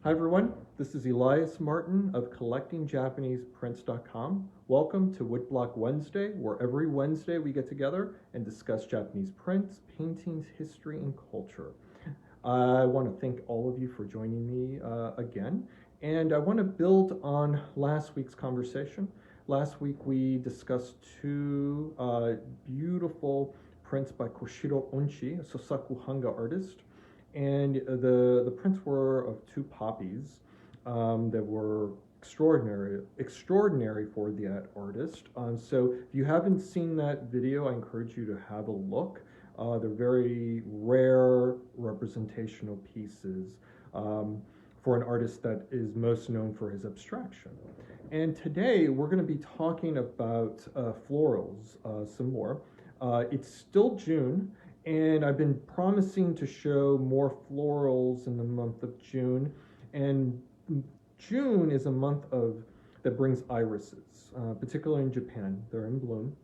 Hi everyone, this is Elias Martin of CollectingJapanesePrints.com. Welcome to Woodblock Wednesday, where every Wednesday we get together and discuss Japanese prints, paintings, history, and culture. I want to thank all of you for joining me again, and I want to build on last week's conversation. Last week we discussed two beautiful prints by Koshiro Onchi, a Sosaku Hanga artist. And the prints were of two poppies that were extraordinary for that artist. So if you haven't seen that video, I encourage you to have a look. They're very rare representational pieces for an artist that is most known for his abstraction. And today we're going to be talking about florals some more. It's still June. And I've been promising to show more florals in the month of June. And June is a month that brings irises, particularly in Japan. They're in bloom.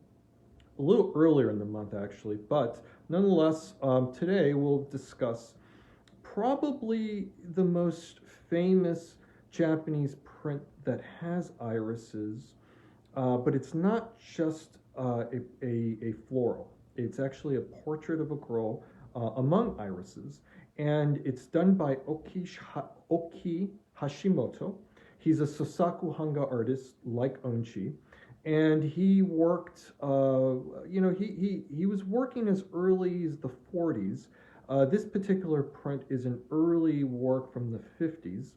A little earlier in the month, actually. But nonetheless, today we'll discuss probably the most famous Japanese print that has irises. But it's not just a floral. It's actually a portrait of a girl among irises, and it's done by Okiie Hashimoto. He's a Sosaku Hanga artist like Onchi, and he worked, he was working as early as the 40s. This particular print is an early work from the 50s,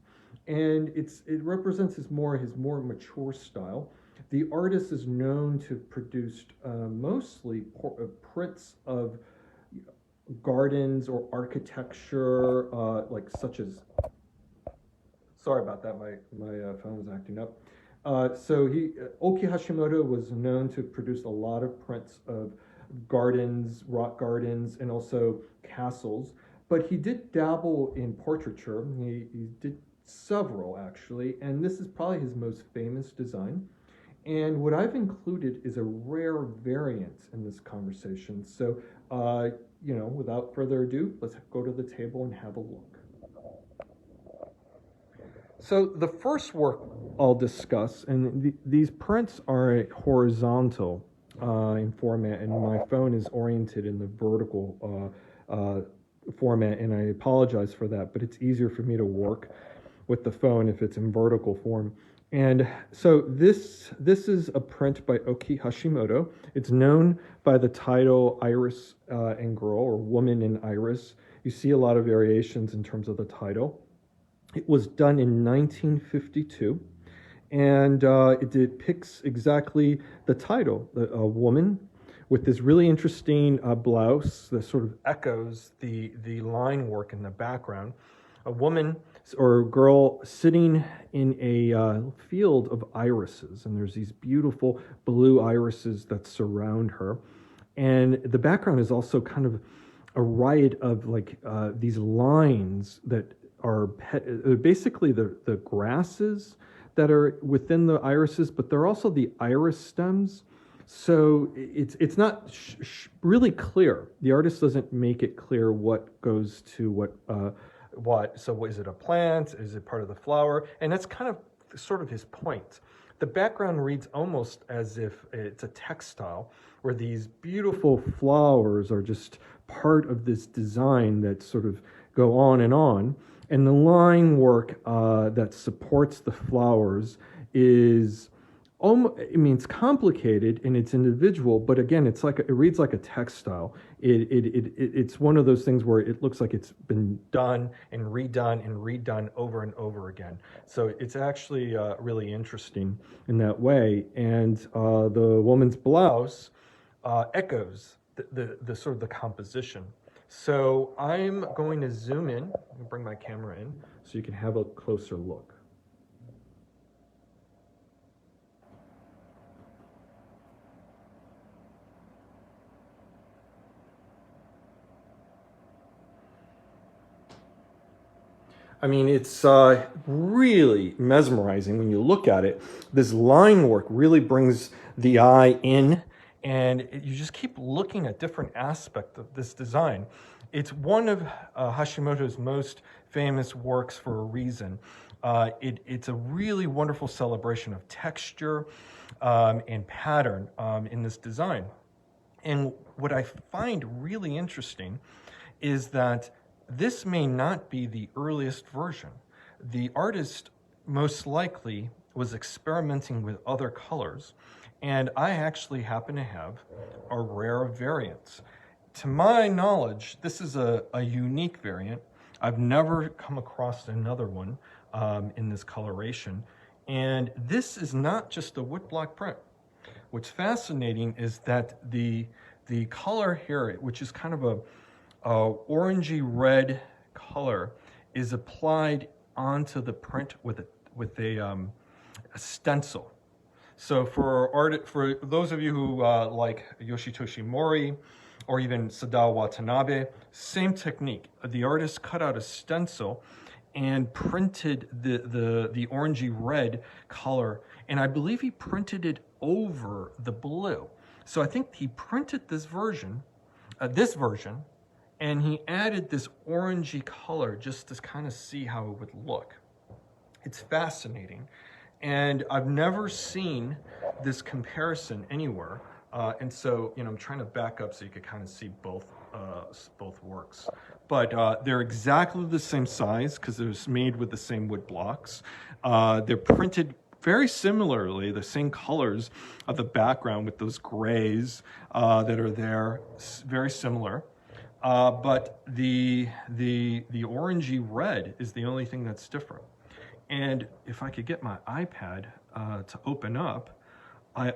and it represents his more mature style. The artist is known to have produced mostly prints of gardens or architecture, such as. Sorry about that. My phone was acting up. Okiie Hashimoto was known to produce a lot of prints of gardens, rock gardens, and also castles. But he did dabble in portraiture. He did several actually, and this is probably his most famous design. And what I've included is a rare variant in this conversation. So, without further ado, let's go to the table and have a look. So the first work I'll discuss, and these prints are horizontal in format, and my phone is oriented in the vertical format, and I apologize for that, but it's easier for me to work with the phone if it's in vertical form. And so this is a print by Okiie Hashimoto. It's known by the title Iris and Girl, or Woman in Iris. You see a lot of variations in terms of the title. It was done in 1952, and it depicts exactly the title, a woman with this really interesting blouse that sort of echoes the line work in the background. A woman or girl sitting in a field of irises, and there's these beautiful blue irises that surround her. And the background is also kind of a riot of these lines that are basically the grasses that are within the irises, but they're also the iris stems. So it's not really clear. The artist doesn't make it clear what goes to what. So is it a plant? Is it part of the flower? And that's kind of sort of his point. The background reads almost as if it's a textile, where these beautiful flowers are just part of this design that sort of go on. And the line work that supports the flowers is it's complicated and it's individual, but again, it reads like a textile. It's one of those things where it looks like it's been done and redone over and over again. So it's actually really interesting in that way. And the woman's blouse echoes the sort of the composition. So I'm going to zoom in and bring my camera in so you can have a closer look. I mean, it's really mesmerizing when you look at it. This line work really brings the eye in, and you just keep looking at different aspects of this design. It's one of Hashimoto's most famous works for a reason. It's a really wonderful celebration of texture and pattern in this design. And what I find really interesting is that this may not be the earliest version. The artist most likely was experimenting with other colors, and I actually happen to have a rare variant. To my knowledge, this is a unique variant. I've never come across another one in this coloration, and this is not just a woodblock print. What's fascinating is that the color here, which is kind of a orangey red color, is applied onto the print with a stencil. So for those of you who like Yoshitoshi Mori or even Sadao Watanabe, same technique. The artist cut out a stencil and printed the orangey red color, and I believe he printed it over the blue. So I think he printed this version, and he added this orangey color just to kind of see how it would look. It's fascinating, and I've never seen this comparison anywhere. And so, I'm trying to back up so you could kind of see both works. But they're exactly the same size because it was made with the same wood blocks. They're printed very similarly, the same colors of the background with those grays that are there, very similar. But the orangey red is the only thing that's different. And if I could get my iPad to open up, I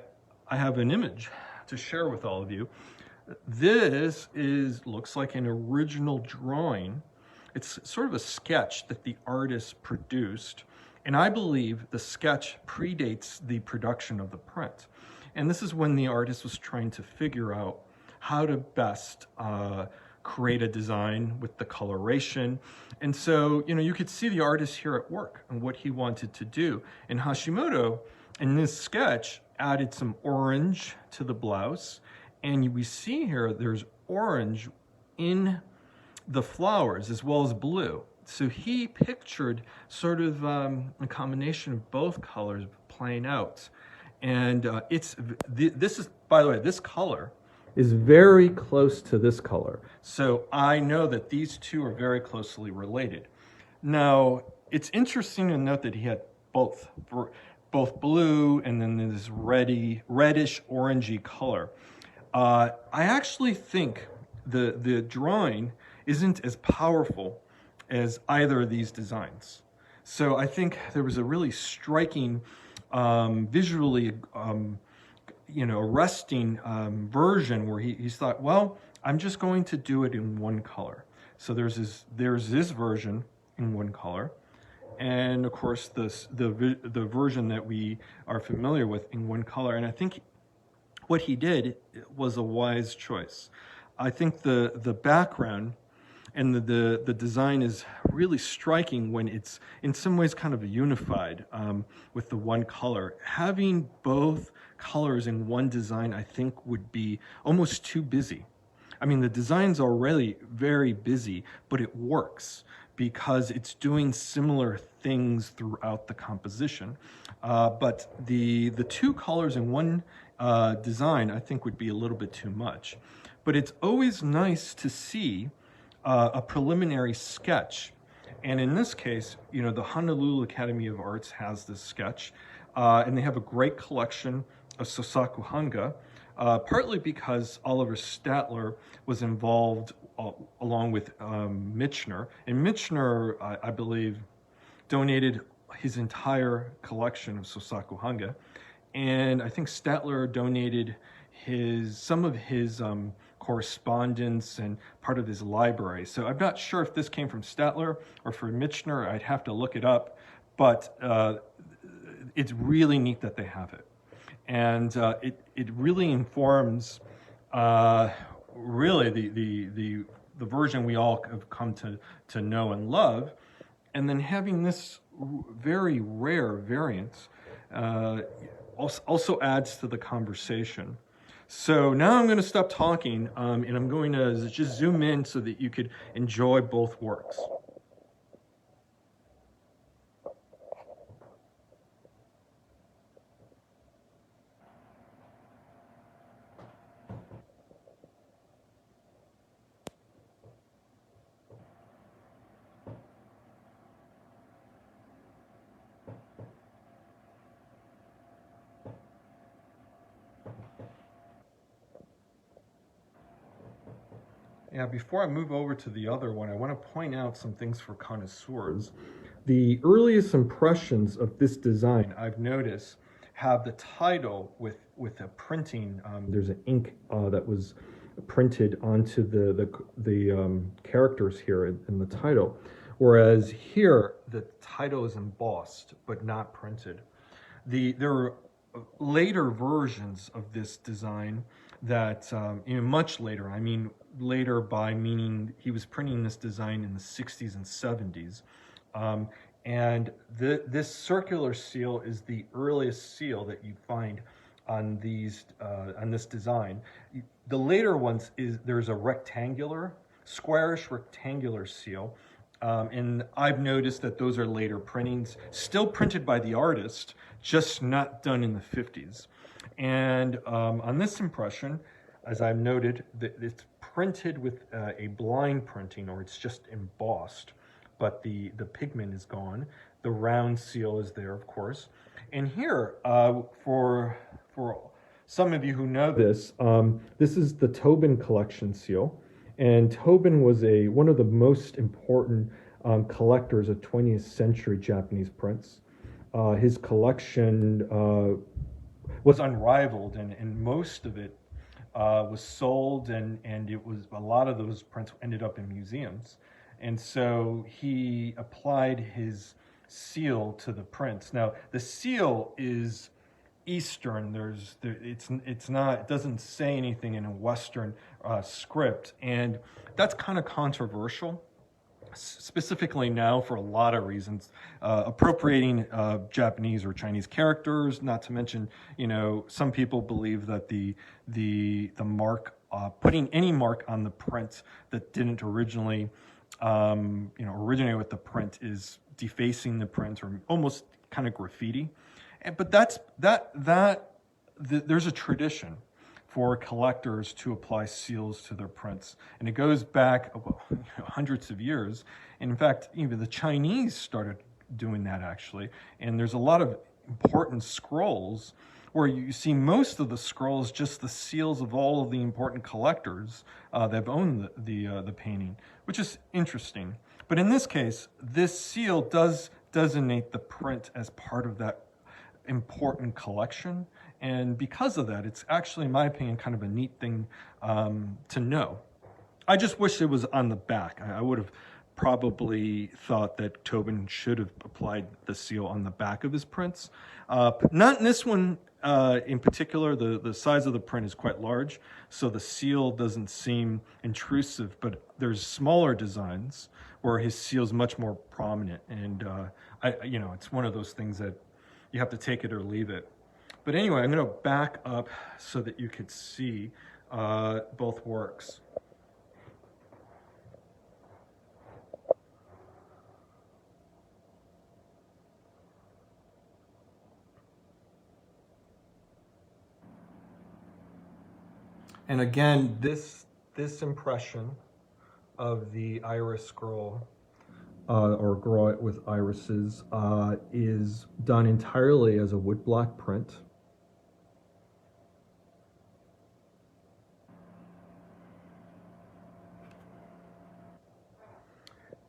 have an image to share with all of you. This looks like an original drawing. It's sort of a sketch that the artist produced, and I believe the sketch predates the production of the print. And this is when the artist was trying to figure out how to best create a design with the coloration. And so, you could see the artist here at work and what he wanted to do. And Hashimoto, in this sketch, added some orange to the blouse. And we see here there's orange in the flowers as well as blue. So he pictured sort of a combination of both colors playing out. And this is, by the way, this color is very close to this color. So I know that these two are very closely related. Now, it's interesting to note that he had both blue and then this reddish orangey color. I actually think the drawing isn't as powerful as either of these designs. So I think there was a really striking, visually, arresting version where he thought, well, I'm just going to do it in one color. So there's this version in one color, and of course the version that we are familiar with in one color. And I think what he did was a wise choice. I think the background and the design is really striking when it's in some ways kind of unified with the one color. Having both colors in one design, I think, would be almost too busy. I mean, the design's already very busy, but it works because it's doing similar things throughout the composition. But the two colors in one design, I think, would be a little bit too much. But it's always nice to see a preliminary sketch. And in this case, the Honolulu Academy of Arts has this sketch, and they have a great collection of Sosaku Hanga, partly because Oliver Statler was involved along with Michener. And Michener, I believe, donated his entire collection of Sosaku Hanga. And I think Statler donated some of his correspondence and part of his library. So I'm not sure if this came from Statler or from Michener. I'd have to look it up, but it's really neat that they have it. And it really informs really the version we all have come to know and love. And then having this very rare variant also adds to the conversation. So now I'm going to stop talking, and I'm going to just zoom in so that you could enjoy both works. Yeah, before I move over to the other one, I want to point out some things for connoisseurs. The earliest impressions of this design, I've noticed, have the title with a printing. There's an ink that was printed onto the characters here in the title, whereas here the title is embossed but not printed. There are later versions of this design that much later. I mean, later by meaning he was printing this design in the 60s and 70s. And this circular seal is the earliest seal that you find on this design. The later ones there's a rectangular, squarish rectangular seal. And I've noticed that those are later printings, still printed by the artist, just not done in the 50s. And on this impression, as I've noted, it's printed with a blind printing, or it's just embossed, but the pigment is gone. The round seal is there, of course. And here, for some of you who know this, this is the Tobin collection seal. And Tobin was one of the most important collectors of 20th century Japanese prints. His collection was unrivaled, and most of it was sold, and it was a lot of those prints ended up in museums. And so he applied his seal to the prints. Now the seal is Eastern. It doesn't say anything in a Western script, and that's kind of controversial, specifically now for a lot of reasons, appropriating Japanese or Chinese characters. Not to mention, some people believe that the mark, putting any mark on the print that didn't originally, originate with the print, is defacing the print or almost kind of graffiti. But there's a tradition for collectors to apply seals to their prints, and it goes back hundreds of years. And in fact, even the Chinese started doing that, actually. And there's a lot of important scrolls where you see most of the scrolls just the seals of all of the important collectors that have owned the painting, which is interesting. But in this case, this seal does designate the print as part of that important collection, and because of that, it's actually, in my opinion, kind of a neat thing to know. I just wish it was on the back. I would have probably thought that Tobin should have applied the seal on the back of his prints. Not in this one in particular. The size of the print is quite large, so the seal doesn't seem intrusive, but there's smaller designs where his seal is much more prominent, and it's one of those things that you have to take it or leave it. But anyway, I'm going to back up so that you could see both works. And again, this impression of the iris scroll, or grow it with irises, is done entirely as a woodblock print.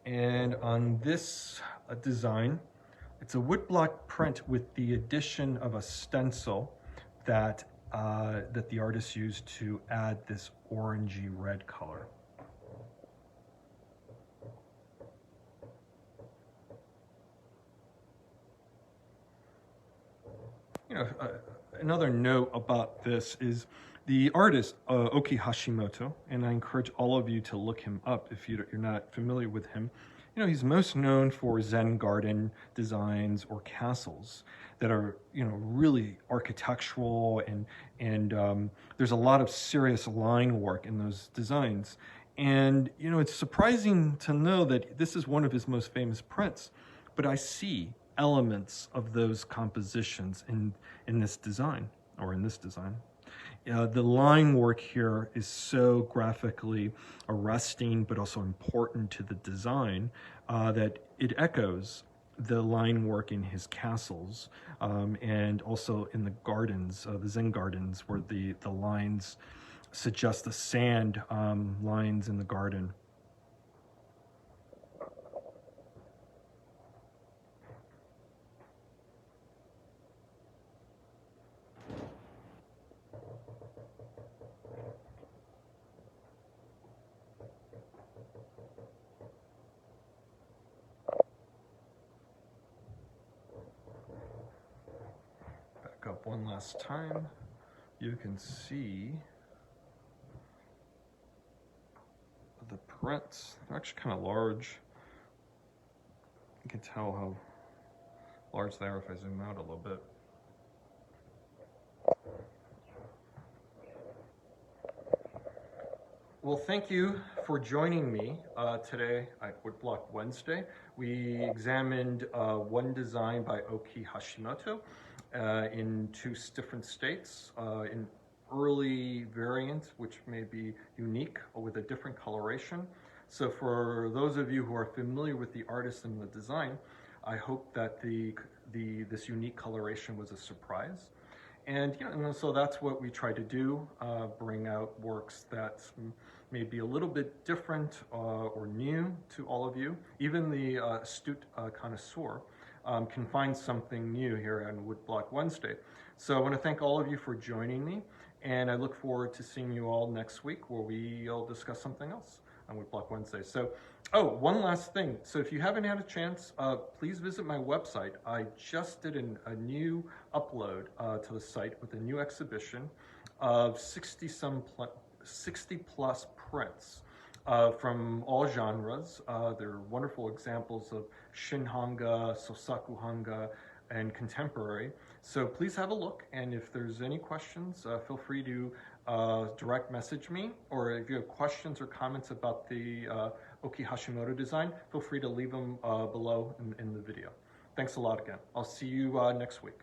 And on this design, it's a woodblock print with the addition of a stencil that the artist used to add this orangey red color. Another note about this is the artist, Okiie Hashimoto, and I encourage all of you to look him up if you're not familiar with him. he's most known for Zen garden designs or castles that are, really architectural, and there's a lot of serious line work in those designs. And, it's surprising to know that this is one of his most famous prints, but I see elements of those compositions in this design, or in this design. The line work here is so graphically arresting, but also important to the design, that it echoes the line work in his castles, and also in the gardens, the Zen gardens, where the lines suggest the sand lines in the garden. Back up one last time. You can see the prints. They're actually kind of large. You can tell how large they are if I zoom out a little bit. Well, thank you for joining me today at Woodblock Wednesday. We examined one design by Okiie Hashimoto in two different states, in early variants, which may be unique with a different coloration. So for those of you who are familiar with the artist and the design, I hope that this unique coloration was a surprise. And, so that's what we try to do, bring out works that may be a little bit different or new to all of you. Even the astute connoisseur can find something new here on Woodblock Wednesday. So I want to thank all of you for joining me, and I look forward to seeing you all next week, where we'll discuss something else on Woodblock Wednesday. So, one last thing. So if you haven't had a chance, please visit my website. I just did a new upload to the site with a new exhibition of 60 plus prints from all genres. They're wonderful examples of Shinhanga, Sosakuhanga, and contemporary. So please have a look, and if there's any questions, feel free to direct message me, or if you have questions or comments about the Okiie Hashimoto design, feel free to leave them below in the video. Thanks a lot again. I'll see you next week.